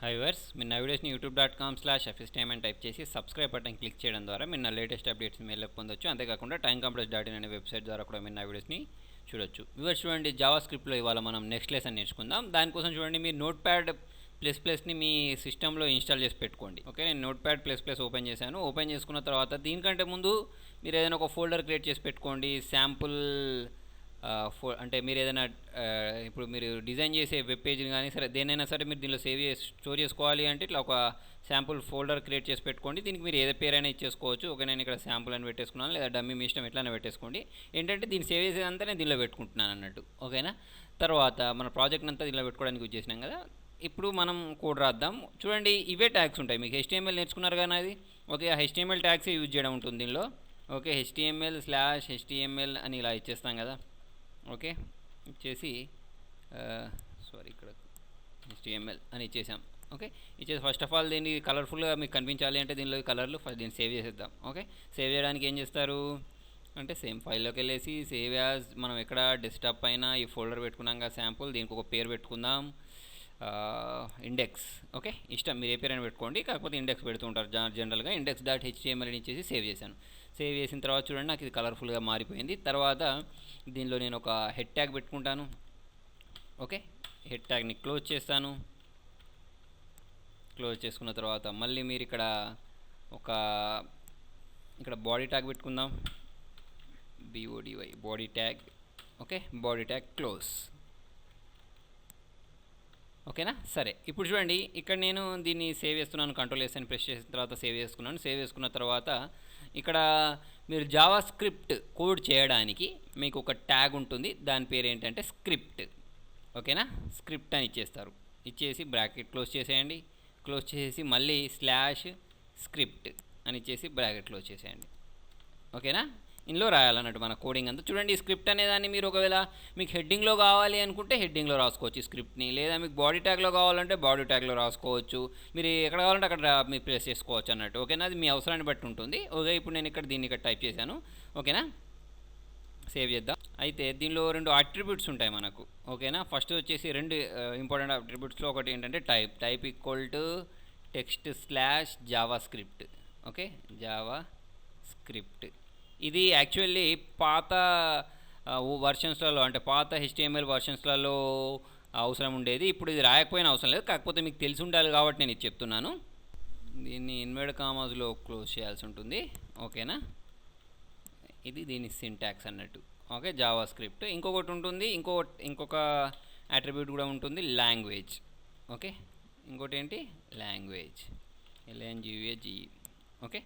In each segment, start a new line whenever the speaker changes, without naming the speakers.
Hi verse మీరు నా వీడియోస్ని youtube.com/fstime అని టైప్ చేసి సబ్స్క్రైబ్ బటన్ క్లిక్ చేయడం ద్వారా మీరు నా లేటెస్ట్ అప్డేట్స్ మెయిల్లో పొందొచ్చు. అంతేకాకుండా timecompress.in అనే వెబ్సైట్ ద్వారా కూడా మీరు నా వీడియోస్ని చూడొచ్చు. వ్యూవర్స్ చూడండి, జావా స్క్రిప్ట్లో ఇవాళ మనం నెక్స్ట్ లెసన్ నేర్చుకుందాం. దానికోసం చూడండి, మీరు నోట్ ప్యాడ్ ప్లస్ ప్లస్ని మీ సిస్టంలో ఇన్స్టాల్ చేసి పెట్టుకోండి. ఓకే, నేను note pad plus plus open చేశాను. ఓపెన్ చేసుకున్న తర్వాత దీనికంటే ముందు మీరు ఏదైనా ఒక ఫోల్డర్ క్రియేట్ చేసి పెట్టుకోండి. శాంపుల్ అంటే మీరు ఏదైనా ఇప్పుడు మీరు డిజైన్ చేసే వెబ్ పేజ్ని కానీ సరే దేనైనా సరే మీరు దీనిలో స్టోర్ చేసుకోవాలి అంటే ఇట్లా ఒక శాంపుల్ ఫోల్డర్ క్రియేట్ చేసి పెట్టుకోండి. దీనికి మీరు ఏదో పేరైనా ఇచ్చేసుకోవచ్చు. ఓకే, నేను ఇక్కడ శాంపుల్ అని పెట్టేసుకున్నాను, లేదా డమ్మీ మీ ఇష్టం ఎట్లైనా పెట్టేసుకోండి. ఏంటంటే దీన్ని సేవ్ చేసేదంతా నేను దీనిలో పెట్టుకుంటున్నాను అన్నట్టు. ఓకేనా, తర్వాత మన ప్రాజెక్ట్ అంతా దీనిలో పెట్టుకోవడానికి యూజ్ చేసినాం కదా. ఇప్పుడు మనం కోడ్ రాద్దాం. చూడండి, ఇవే ట్యాగ్స్ ఉంటాయి. మీకు HTML నేర్చుకున్నారు కానీ అది ఓకే, ఆ HTML ట్యాగ్స్ యూజ్ చేయడం ఉంటుంది దీనిలో. ఓకే, HTML/HTML అని ఇలా ఇచ్చేస్తాం కదా. ఓకే, ఇచ్చేసి ఇక్కడ HTML అని ఇచ్చేసాం. ఓకే, ఇచ్చేసి ఫస్ట్ ఆఫ్ ఆల్ దీన్ని కలర్ఫుల్గా మీకు కనిపించాలి అంటే దీనిలో కలర్లు ఫస్ట్ దీన్ని సేవ్ చేసేద్దాం. ఓకే, సేవ్ చేయడానికి ఏం చేస్తారు అంటే సేమ్ ఫైల్లోకి వెళ్ళేసి సేవ్ యాజ్, మనం ఎక్కడ డెస్క్టాప్ పైన ఈ ఫోల్డర్ పెట్టుకున్నాం కదా శాంపుల్, దీనికి ఒక పేరు పెట్టుకుందాం, ఇండెక్స్. ఓకే, ఇష్టం మీరు ఏ పేరైనా పెట్టుకోండి, కాకపోతే ఇండెక్స్ పెడుతూ ఉంటారు జనరల్గా. index.html అని ఇచ్చేసి సేవ్ చేశాను. సేవ్ చేసిన తర్వాత చూడండి, నాకు ఇది కలర్ఫుల్గా మారిపోయింది. తర్వాత దీనిలో నేను ఒక హెడ్ ట్యాగ్ పెట్టుకుంటాను. ఓకే, హెడ్ ట్యాగ్ని క్లోజ్ చేస్తాను. క్లోజ్ చేసుకున్న తర్వాత మళ్ళీ మీరు ఇక్కడ బాడీ ట్యాగ్ పెట్టుకుందాం, BODY body tag. Okay, body tag close. ఓకేనా, సరే. ఇప్పుడు చూడండి, ఇక్కడ నేను దీన్ని సేవ్ చేస్తున్నాను. Ctrl+S అని ప్రెస్ చేసిన తర్వాత సేవ్ చేసుకున్నాను. సేవ్ చేసుకున్న తర్వాత ఇక్కడ మీరు జావా స్క్రిప్ట్ కోడ్ చేయడానికి మీకు ఒక ట్యాగ్ ఉంటుంది. దాని పేరు ఏంటంటే స్క్రిప్ట్. ఓకేనా, స్క్రిప్ట్ అని ఇచ్చేస్తారు. ఇచ్చేసి బ్రాకెట్ క్లోజ్ చేసేయండి. క్లోజ్ చేసేసి మళ్ళీ /స్క్రిప్ట్ అని ఇచ్చేసి బ్రాకెట్ క్లోజ్ చేసేయండి. ఓకేనా, ఇందులో రాయాలన్నట్టు మన కోడింగ్ అంతా. చూడండి, ఈ స్క్రిప్ట్ అనేదాన్ని మీరు ఒకవేళ మీకు హెడ్డింగ్లో కావాలి అనుకుంటే హెడ్డింగ్లో రాసుకోవచ్చు ఈ స్క్రిప్ట్ని, లేదా మీకు బాడీ ట్యాగ్లో కావాలంటే బాడీ ట్యాగ్లో రాసుకోవచ్చు. మీరు ఎక్కడ కావాలంటే అక్కడ మీరు ప్లేస్ చేసుకోవచ్చు అన్నట్టు. ఓకేనా, అది మీ అవసరాన్ని బట్టి ఉంటుంది. ఓకే, ఇప్పుడు నేను దీన్ని ఇక్కడ టైప్ చేశాను. ఓకేనా, సేవ్ చేద్దాం. అయితే దీనిలో 2 అట్రిబ్యూట్స్ ఉంటాయి మనకు. ఓకేనా, ఫస్ట్ వచ్చేసి 2 ఇంపార్టెంట్ అట్రిబ్యూట్స్లో ఒకటి ఏంటంటే type equal to text/javascript. Okay, Java script. ఇది యాక్చువల్లీ పాత వర్షన్స్లలో అంటే పాత HTML వర్షన్స్లలో అవసరం ఉండేది. ఇప్పుడు ఇది రాయకపోయినా అవసరం లేదు, కాకపోతే మీకు తెలిసి ఉండాలి కాబట్టి నేను ఇది చెప్తున్నాను. దీన్ని ఇన్వర్టెడ్ కామాస్లో క్లోజ్ చేయాల్సి ఉంటుంది. ఓకేనా, ఇది దీని సింటాక్స్ అన్నట్టు. Okay, Java script. ఇంకొకటి ఉంటుంది, ఇంకొక అట్రిబ్యూట్ కూడా ఉంటుంది, లాంగ్వేజ్. ఓకే, ఇంకోటి ఏంటి, language, LANGUAGE. Okay,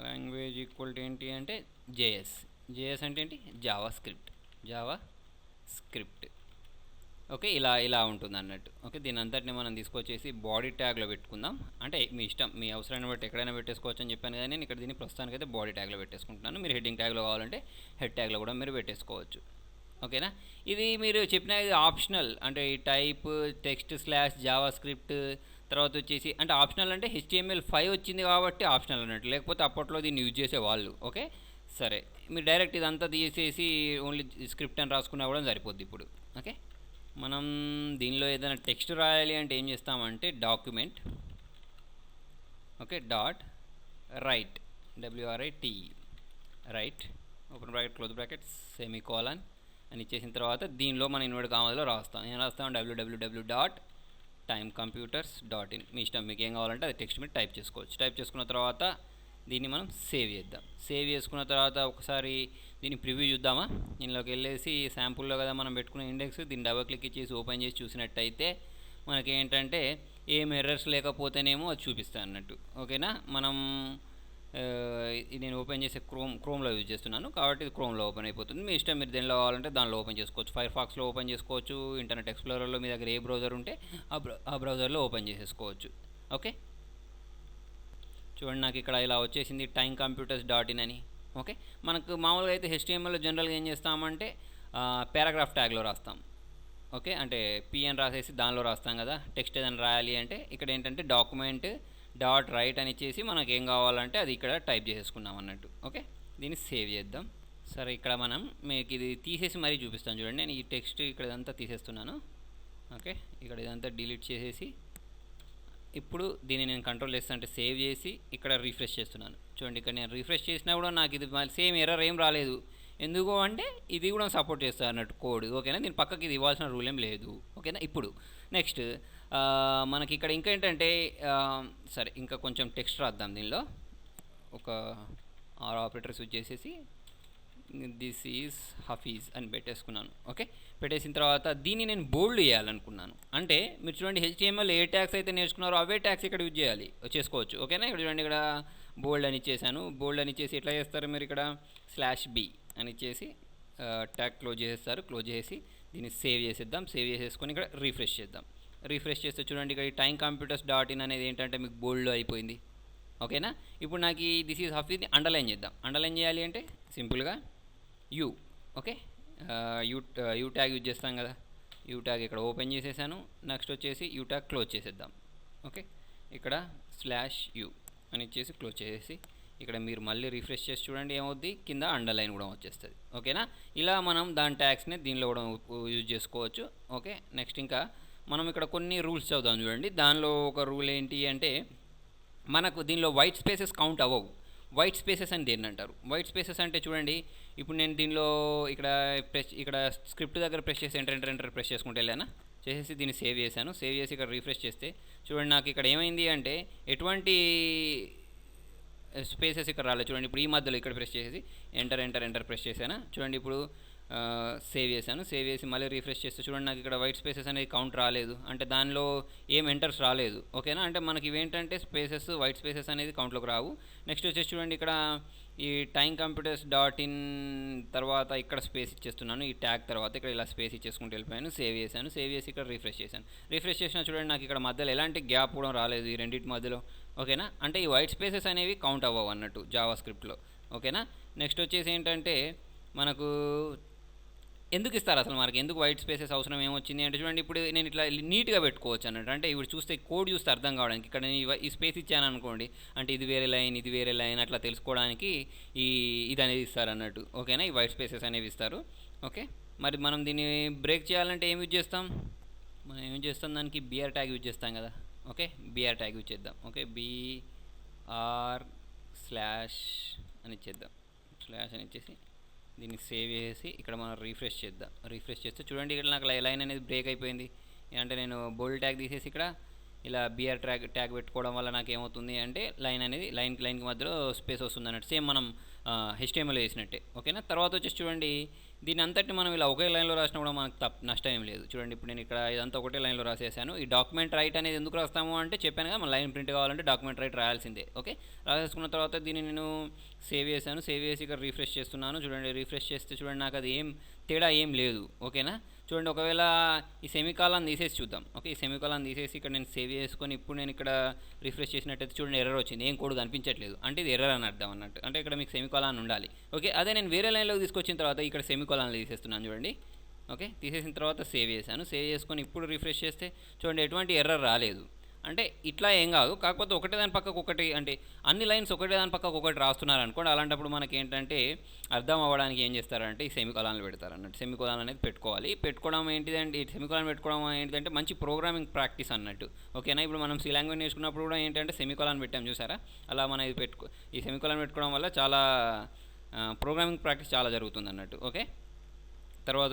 language equal to ఏంటి అంటే జేఎస్ అంటే ఏంటి, జావా స్క్రిప్ట్. ఓకే, ఇలా ఉంటుంది అన్నట్టు. ఓకే, దీని అంతటిని మనం తీసుకొచ్చేసి బాడీ ట్యాగ్లో పెట్టుకుందాం. అంటే మీ ఇష్టం, మీ అవసరాన్ని బట్టి ఎక్కడైనా పెట్టేసుకోవచ్చు అని చెప్పాను కదా. నేను ఇక్కడ దీన్ని ప్రస్తుతానికి అయితే బాడీ ట్యాగ్లో పెట్టేసుకుంటున్నాను. మీరు హెడ్డింగ్ ట్యాగ్లో కావాలంటే హెడ్ ట్యాగ్లో కూడా మీరు పెట్టేసుకోవచ్చు. ఓకేనా, ఇది మీరు చెప్పిన ఇది ఆప్షనల్. అంటే ఈ టైప్ text/javascript తర్వాత వచ్చేసి అంటే ఆప్షనల్ అంటే HTML5 వచ్చింది కాబట్టి ఆప్షనల్ అన్నట్టు, లేకపోతే అప్పట్లో దీన్ని యూజ్ చేసేవాళ్ళు. ఓకే, సరే, మీరు డైరెక్ట్ ఇదంతా తీసేసి ఓన్లీ స్క్రిప్ట్ అని రాసుకున్నా కూడా సరిపోద్ది ఇప్పుడు. ఓకే, మనం దీనిలో ఏదైనా టెక్స్ట్ రాయాలి అంటే ఏం చేస్తామంటే document. Okay, .write right open bracket close bracket semicolon అని ఇచ్చేసిన తర్వాత దీనిలో మన ఇన్వర్టెడ్ కామాస్లో రాస్తాం. ఏం రాస్తాం, www.timecomputers.in. మీ ఇష్టం, మీకు ఏం కావాలంటే అది టెక్స్ట్ మీరు టైప్ చేసుకోవచ్చు. టైప్ చేసుకున్న తర్వాత దీన్ని మనం సేవ్ చేద్దాం. సేవ్ చేసుకున్న తర్వాత ఒకసారి దీన్ని ప్రివ్యూ చూద్దామా. దీనిలోకి వెళ్ళేసి శాంపుల్లో కదా మనం పెట్టుకున్న ఇండెక్స్, దీన్ని డబుల్ క్లిక్ ఇచ్చేసి ఓపెన్ చేసి చూసినట్టయితే మనకి ఏంటంటే ఏం ఎర్రర్స్ లేకపోతేనేమో అది చూపిస్తాను అన్నట్టు. ఓకేనా, మనం నేను ఓపెన్ చేసే క్రోమ్లో యూజ్ చేస్తున్నాను కాబట్టి ఇది క్రోమ్లో ఓపెన్ అయిపోతుంది. మీ ఇష్టం, మీరు దేనిలో కావాలంటే దానిలో ఓపెన్ చేసుకోవచ్చు. ఫైర్ఫాక్స్లో ఓపెన్ చేసుకోవచ్చు, ఇంటర్నెట్ ఎక్స్ప్లోరర్లో మీ దగ్గర ఏ బ్రౌజర్ ఉంటే ఆ బ్రౌజర్లో ఓపెన్ చేసేసుకోవచ్చు. ఓకే, చూడండి, నాకు ఇక్కడ ఇలా వచ్చేసింది timecomputer's.in అని. ఓకే, మనకు మామూలుగా అయితే HTMLలో జనరల్గా ఏం చేస్తామంటే పారాగ్రాఫ్ ట్యాగ్లో రాస్తాం. ఓకే, అంటే PN రాసేసి దానిలో రాస్తాం కదా. టెక్స్ట్ ఏదైనా రాయాలి అంటే ఇక్కడ ఏంటంటే document.write అని ఇచ్చేసి మనకి ఏం కావాలంటే అది ఇక్కడ టైప్ చేసేసుకున్నాం అన్నట్టు. ఓకే, దీన్ని సేవ్ చేద్దాం. సరే, ఇక్కడ మనం మీకు ఇది తీసేసి మరీ చూపిస్తాను. చూడండి, నేను ఈ టెక్స్ట్ ఇక్కడ ఇదంతా తీసేస్తున్నాను. ఓకే, ఇక్కడ ఇదంతా డిలీట్ చేసేసి ఇప్పుడు దీన్ని నేను కంట్రోల్ చేస్తా అంటే సేవ్ చేసి ఇక్కడ రీఫ్రెష్ చేస్తున్నాను. చూడండి ఇక్కడ నేను రీఫ్రెష్ చేసినా కూడా నాకు ఇది సేమ్ ఎర్రర్ ఏం రాలేదు. ఎందుకు అంటే ఇది కూడా సపోర్ట్ చేస్తుంది అన్నట్టు కోడ్. ఓకేనా, దీని పక్కకి ఇది ఇవ్వాల్సిన రూల్ ఏం లేదు. ఓకేనా, ఇప్పుడు నెక్స్ట్ మనకి ఇక్కడ ఇంకా ఏంటంటే సరే ఇంకా కొంచెం టెక్స్ట్ రాద్దాం. దీనిలో ఒక ఆపరేటర్స్ యూజ్ చేసేసి దిస్ ఈజ్ హఫీజ్ అని పెట్టేసుకున్నాను. ఓకే, పెట్టేసిన తర్వాత దీన్ని నేను బోల్డ్ చేయాలనుకున్నాను. అంటే మీరు చూడండి HTML ఏ ట్యాగ్స్ అయితే నేర్చుకున్నారో అవే ట్యాగ్స్ ఇక్కడ యూజ్ చేయాలి, చేసుకోవచ్చు. ఓకేనా, ఇక్కడ చూడండి ఇక్కడ బోల్డ్ అని ఇచ్చేసాను. బోల్డ్ అని ఇచ్చేసి ఎట్లా చేస్తారు మీరు ఇక్కడ /b అని ఇచ్చేసి ట్యాగ్ క్లోజ్ చేసేస్తారు. క్లోజ్ చేసి దీన్ని సేవ్ చేసేద్దాం. సేవ్ చేసేసుకొని ఇక్కడ రీఫ్రెష్ చేద్దాం. రీఫ్రెష్ చేస్తే చూడండి ఇక్కడ timecomputers.in అనేది ఏంటంటే మీకు బోల్డ్ అయిపోయింది. ఓకేనా, ఇప్పుడు నాకు దిస్ ఈజ్ హఫీజ్ అండర్లైన్ చేద్దాం. అండర్లైన్ చేయాలి అంటే సింపుల్గా you. Okay, you tag use చేస్తాం కదా. యూ ట్యాగ్ ఇక్కడ ఓపెన్ చేసేసాను. నెక్స్ట్ వచ్చేసి యూ ట్యాగ్ క్లోజ్ చేసేద్దాం. ఓకే, ఇక్కడ /u అని ఇచ్చేసి క్లోజ్ చేసేసి ఇక్కడ మీరు మళ్ళీ రిఫ్రెష్ చేసి చూడండి ఏమవుద్ది, కింద అండర్లైన్ కూడా వచ్చేస్తుంది. ఓకేనా, ఇలా మనం దాని ట్యాగ్స్ని దీనిలో కూడా యూజ్ చేసుకోవచ్చు. ఓకే, నెక్స్ట్ ఇంకా మనం ఇక్కడ కొన్ని రూల్స్ చదువుదాం. చూడండి దానిలో ఒక రూల్ ఏంటి అంటే మనకు దీనిలో వైట్ స్పేసెస్ కౌంట్ అవ్వవు. వైట్ స్పేసెస్ అని దేన్ని అంటారు? వైట్ స్పేసెస్ అంటే చూడండి ఇప్పుడు నేను దీనిలో ఇక్కడ స్క్రిప్ట్ దగ్గర ప్రెస్ చేసి ఎంటర్ ప్రెస్ చేసుకుంటూ వెళ్ళాను. చేసేసి దీన్ని సేవ్ చేశాను. సేవ్ చేసి ఇక్కడ రీఫ్రెష్ చేస్తే చూడండి నాకు ఇక్కడ ఏమైంది అంటే ఎటువంటి స్పేసెస్ ఇక్కడ రాలేదు. చూడండి ఇప్పుడు ఈ మధ్యలో ఇక్కడ ప్రెస్ చేసేసి ఎంటర్ ప్రెస్ చేశాను. చూడండి ఇప్పుడు సేవ్ చేశాను. సేవ్ చేసి మళ్ళీ రీఫ్రెష్ చేస్తే చూడండి నాకు ఇక్కడ వైట్ స్పేసెస్ అనేది కౌంట్ రాలేదు. అంటే దానిలో ఏం ఎంటర్స్ రాలేదు. ఓకేనా, అంటే మనకి ఇవేంటంటే స్పేసెస్ వైట్ స్పేసెస్ అనేది కౌంట్లోకి రావు. నెక్స్ట్ వచ్చేసి చూడండి ఇక్కడ ఈ timecomputers.in తర్వాత ఇక్కడ స్పేస్ ఇచ్చేస్తున్నాను. ఈ ట్యాగ్ తర్వాత ఇక్కడ ఇలా స్పేస్ ఇచ్చేసుకుంటూ వెళ్ళిపోయాను. సేవ్ చేశాను. సేవ్ చేసి ఇక్కడ రీఫ్రెష్ చేశాను. రీఫ్రెష్ చేసినా చూడండి నాకు ఇక్కడ మధ్యలో ఎలాంటి గ్యాప్ కూడా రాలేదు ఈ రెండింటి మధ్యలో. ఓకేనా, అంటే ఈ వైట్ స్పేసెస్ అనేవి కౌంట్ అవ్వవు అన్నట్టు జావా స్క్రిప్ట్లో. ఓకేనా, నెక్స్ట్ వచ్చేసి ఏంటంటే మనకు ఎందుకు ఇస్తారు అసలు మనకి, ఎందుకు వైట్ స్పేసెస్ అవసరం ఏమొచ్చింది అంటే చూడండి ఇప్పుడు నేను ఇట్లా నీట్గా పెట్టుకోవచ్చు అన్నట్టు. అంటే ఇప్పుడు చూస్తే కోడ్ చూస్తే అర్థం కావడానికి ఇక్కడ నేను ఈ స్పేస్ ఇచ్చాను అనుకోండి, అంటే ఇది వేరే లైన్ ఇది వేరే లైన్ అట్లా తెలుసుకోవడానికి ఇది అనేది ఇస్తారు అన్నట్టు. ఓకేనా, ఈ వైట్ స్పేసెస్ అనేవి ఇస్తారు. ఓకే, మరి మనం దీన్ని బ్రేక్ చేయాలంటే ఏం యూజ్ చేస్తాం? మనం ఏం చేస్తాం, దానికి BR ట్యాగ్ యూజ్ చేస్తాం కదా. ఓకే, BR ట్యాగ్ యూజ్ చేద్దాం. ఓకే, BR/ అని ఇచ్చేద్దాం. / అని ఇచ్చేసి దీన్ని సేవ్ చేసి ఇక్కడ మనం రీఫ్రెష్ చేద్దాం. రీఫ్రెష్ చేస్తే చూడండి ఇక్కడ నాకు లైన్ అనేది బ్రేక్ అయిపోయింది. అంటే నేను బోల్డ్ ట్యాగ్ తీసేసి ఇక్కడ ఇలా BR ట్యాగ్ పెట్టుకోవడం వల్ల నాకు ఏమవుతుంది అంటే లైన్ అనేది లైన్కి మధ్యలో స్పేస్ వస్తుంది అన్నట్టు, సేమ్ మనం HTML వేసినట్టే. ఓకేనా, తర్వాత వచ్చేసి చూడండి దీని అంతటిని మనం ఇలా ఒకే లైన్లో రాసినా కూడా మనకు నష్టం ఏం లేదు. చూడండి ఇప్పుడు నేను ఇక్కడ ఇదంతా ఒకటే లైన్లో రాసేసాను. ఈ డాక్యుమెంట్ రైట్ అనేది ఎందుకు రాస్తాము అంటే చెప్పాను కదా, మన లైన్ ప్రింట్ కావాలంటే డాక్యుమెంట్ రైట్ రాయాల్సిందే. ఓకే, రాసేసుకున్న తర్వాత దీన్ని నేను సేవ్ చేశాను. సేవ్ చేసి ఇక్కడ రీఫ్రెష్ చేస్తున్నాను. చూడండి రీఫ్రెష్ చేస్తే చూడండి నాకు అది తేడా ఏం లేదు. ఓకేనా, చూడండి ఒకవేళ ఈ సెమికాలాన్ తీసేసి చూద్దాం. ఓకే, ఈ సెమికాలాన్ తీసేసి ఇక్కడ నేను సేవ్ చేసుకొని ఇప్పుడు నేను ఇక్కడ రిఫ్రెష్ చేసినట్టయితే చూడండి ఎర్రర్ వచ్చింది, ఏం కోడ్ కనిపించట్లేదు. అంటే ఇది ఎర్రర్ అని అర్థం అన్నట్టు, అంటే ఇక్కడ మీకు సెమికాలాన్ ఉండాలి. ఓకే, అదే నేను వేరే లైన్లోకి తీసుకొచ్చిన తర్వాత ఇక్కడ సెమికాలాన్లో తీసేస్తున్నాను చూడండి. ఓకే, తీసేసిన తర్వాత సేవ్ చేశాను. సేవ్ చేసుకొని ఇప్పుడు రిఫ్రెష్ చేస్తే చూడండి ఎటువంటి ఎర్రర్ రాలేదు. అంటే ఇట్లా ఏం కాదు, కాకపోతే ఒకటే దాని పక్కకు ఒకటి, అంటే అన్ని లైన్స్ ఒకటే దాని పక్కకు ఒకటి రాస్తున్నారు అనుకోండి. అలాంటప్పుడు మనకి ఏంటంటే అర్థం అవ్వడానికి ఏం చేస్తారంటే ఈ సెమికోలాన్లు పెడతారు అన్నట్టు. సెమికోలాన్ అనేది పెట్టుకోవాలి. పెట్టుకోవడం ఏంటిదంటే ఈ సెమికోలాన్ పెట్టుకోవడం ఏంటిదంటే మంచి ప్రోగ్రామింగ్ ప్రాక్టీస్ అన్నట్టు. ఓకేనా, ఇప్పుడు మనం సి లాంగ్వేజ్ నేర్చుకున్నప్పుడు కూడా ఏంటంటే సెమికోలాన్ పెట్టాం చూసారా, అలా మనం ఇది ఈ సెమికోలాన్ పెట్టుకోవడం వల్ల చాలా ప్రోగ్రామింగ్ ప్రాక్టీస్ చాలా జరుగుతుంది అన్నట్టు. ఓకే, తర్వాత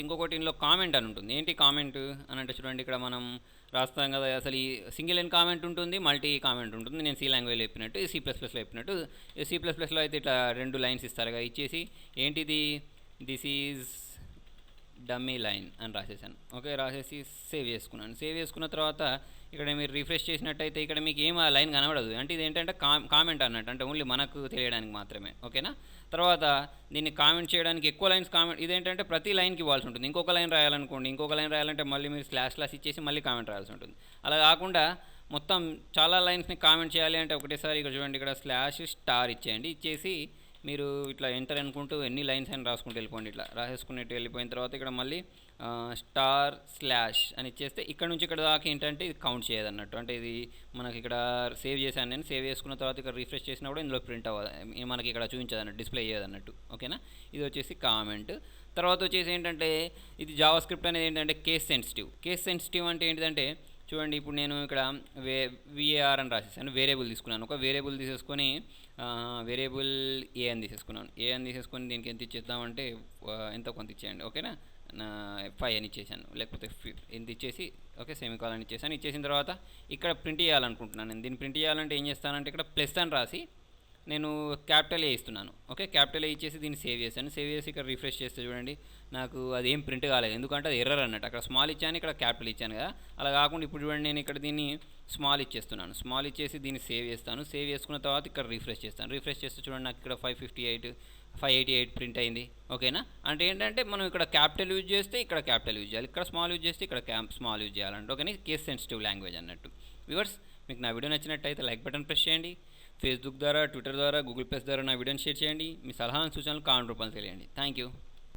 ఇంకొకటి ఇందులో కామెంట్ అని ఉంటుంది. ఏంటి కామెంట్ అని అంటే చూడండి ఇక్కడ మనం రాస్తాం కదా, అసలు ఈ సింగిల్ లైన్ కామెంట్ ఉంటుంది, మల్టీ కామెంట్ ఉంటుంది. నేను సి లాంగ్వేజ్లో చెప్పినట్టు, C++లో చెప్పినట్టు. C++లో అయితే ఇట్లా 2 లైన్స్ ఇస్తారు కదా, ఇచ్చేసి ఏంటిది దిస్ ఈజ్ డమ్మీ లైన్ అని రాసేసాను. ఓకే, రాసేసి సేవ్ చేసుకున్నాను. సేవ్ చేసుకున్న తర్వాత ఇక్కడ మీరు రిఫ్రెష్ చేసినట్టయితే ఇక్కడ మీకు ఏం ఆ లైన్ కనబడదు. అంటే ఇది ఏంటంటే కామెంట్ అన్నట్టు, అంటే ఓన్లీ మనకు తెలియడానికి మాత్రమే. ఓకేనా, తర్వాత దీన్ని కామెంట్ చేయడానికి ఎక్కువ లైన్స్ కామెంట్ ఇదేంటంటే ప్రతి లైన్కి ఇవ్వాల్సి ఉంటుంది. ఇంకొక లైన్ రాయాలనుకోండి, ఇంకొక లైన్ రాయాలంటే మళ్ళీ మీరు // ఇచ్చేసి మళ్ళీ కామెంట్ రాయాల్సి ఉంటుంది. అలా కాకుండా మొత్తం చాలా లైన్స్ని కామెంట్ చేయాలి అంటే ఒకటేసారి ఇక్కడ చూడండి ఇక్కడ /* ఇచ్చేయండి. ఇచ్చేసి మీరు ఇట్లా ఎంటర్ అనుకుంటూ ఎన్ని లైన్స్ అని రాసుకుంటూ వెళ్ళిపోండి. ఇట్లా రాసేసుకున్నట్టు వెళ్ళిపోయిన తర్వాత ఇక్కడ మళ్ళీ */ అని ఇచ్చేస్తే ఇక్కడ నుంచి ఇక్కడ దాకా ఏంటంటే ఇది కౌంట్ చేయదు అన్నట్టు. అంటే ఇది మనకి ఇక్కడ సేవ్ చేశాను నేను. సేవ్ చేసుకున్న తర్వాత ఇక్కడ రిఫ్రెష్ చేసినా కూడా ఇందులో ప్రింట్ అవ్వదు, మనకి ఇక్కడ చూపించదు అన్నట్టు, డిస్ప్లే చేయదు అన్నట్టు. ఓకేనా, ఇది వచ్చేసి కామెంట్. తర్వాత వచ్చేసి ఏంటంటే ఇది జావా స్క్రిప్ట్ అనేది ఏంటంటే కేస్ సెన్సిటివ్. కేస్ సెన్సిటివ్ అంటే ఏంటంటే చూడండి ఇప్పుడు నేను ఇక్కడ విఏఆర్ అని రాసేసాను, వేరియబుల్ తీసుకున్నాను. ఒక వేరియబుల్ తీసేసుకొని వేరియబుల్ ఏ అని తీసేసుకున్నాను. ఏ అని తీసేసుకొని దీనికి ఎంత ఇచ్చేద్దామంటే ఎంతో కొంత ఇచ్చేయండి, ఓకేనా. 5 అని ఇచ్చేసాను, లేకపోతే ఎంత ఇచ్చేసి ఓకే సెమీకాలన్ ఇచ్చేసాను. ఇచ్చేసిన తర్వాత ఇక్కడ ప్రింట్ చేయాలనుకుంటున్నాను. నేను దీన్ని ప్రింట్ చేయాలంటే ఏం చేస్తానంటే ఇక్కడ ప్లస్ అని రాసి నేను క్యాపిటల్ ఏ ఇస్తున్నాను. ఓకే, క్యాపిటల్ ఏ ఇచ్చేసి దీన్ని సేవ్ చేశాను. సేవ్ చేసి ఇక్కడ రిఫ్రెష్ చేస్తే చూడండి నాకు అది ఏం ప్రింట్ కాలేదు, ఎందుకంటే అది ఎర్రర్ అన్నట్టు. అక్కడ స్మాల్ ఇచ్చాను, ఇక్కడ క్యాపిటల్ ఇచ్చాను కదా. అలా కాకుండా ఇప్పుడు చూడండి నేను ఇక్కడ దీన్ని స్మాల్ ఇచ్చేస్తున్నాను. స్మాల్ ఇచ్చేసి దీన్ని సేవ్ చేస్తాను. సేవ్ చేసుకున్న తర్వాత ఇక్కడ రిఫ్రెష్ చేస్తాను. రిఫ్రెష్ చేస్తే చూడండి నాకు ఇక్కడ 588 ప్రింట్ అయింది, ఓకేనా. అంటే ఏంటంటే మనం ఇక్కడ క్యాపిటల్ యూజ్ చేస్తే ఇక్కడ క్యాపిటల్ యూజ్ చేయాలి, ఇక్కడ స్మాల్ యూజ్ చేస్తే ఇక్కడ స్మాల్ యూజ్ చేయాలంటే, ఓకేనా. కేస్ సెన్సిటివ్ లాంగ్వేజ్ అన్నట్టు. వ్యూవర్స్, మీకు నా వీడియో నచ్చినట్టయితే లైక్ బటన్ ప్రెస్ చేయండి. ఫేస్బుక్ ద్వారా, ట్విట్టర్ ద్వారా, గూగుల్ ప్లస్ ద్వారా నా వీడియోని షేర్ చేయండి. మీ సలహాలను సూచనలు కామెంట్ రూపంలో తెలియండి. Thank you.